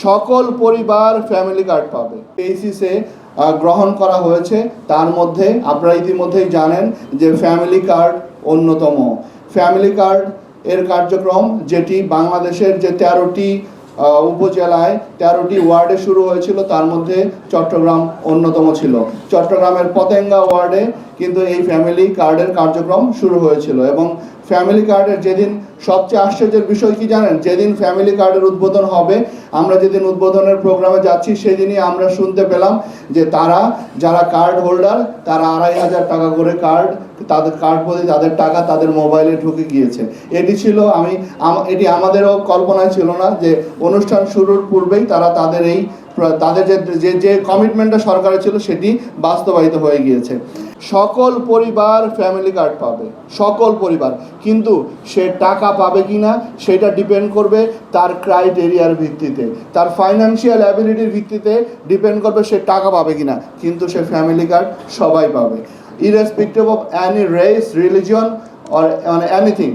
সকল পরিবার family card পাবে। এইসিসে গ্রহণ করা হয়েছে, তার মধ্যে আপনারা ইতিমধ্যেই জানেন যে ফ্যামিলি কার্ড অন্যতম। ফ্যামিলি কার্ড এর কার্যক্রম যেটি বাংলাদেশের যে 13টি উপজেলায় 13টি ওয়ার্ডে শুরু হয়েছিল, তার মধ্যে চট্টগ্রাম অন্যতম ছিল। চট্টগ্রামের পতেঙ্গা ওয়ার্ডে কিন্তু এই ফ্যামিলি কার্ডের কার্যক্রম শুরু হয়েছিল। এবং ফ্যামিলি কার্ডের যেদিন সবচেয়ে আশ্চর্যের বিষয় কি জানেন, যেদিন ফ্যামিলি কার্ডের উদ্বোধন হবে, আমরা যেদিন উদ্বোধনের প্রোগ্রামে যাচ্ছি সেদিনই আমরা শুনতে পেলাম যে যারা কার্ড হোল্ডার তারা 2500 টাকা করে তাদের কার্ড প্রতি তাদের টাকা তাদের মোবাইলে ঢুকে গিয়েছে। এটি আমাদেরও কল্পনায় ছিল না যে অনুষ্ঠান শুরুর পূর্বেই তাদের যে কমিটমেন্টটা সরকারের ছিল সেটি বাস্তবায়িত হয়ে গিয়েছে। সকল পরিবার ফ্যামিলি কার্ড পাবে, সকল পরিবার, কিন্তু সে টাকা পাবে কিনা সেটা ডিপেন্ড করবে তার ক্রাইটেরিয়ার ভিত্তিতে, তার ফাইন্যান্সিয়াল অ্যাবিলিটির ভিত্তিতে ডিপেন্ড করবে সে টাকা পাবে কিনা, কিন্তু সে ফ্যামিলি কার্ড সবাই পাবে, irrespective of any race, religion or anything.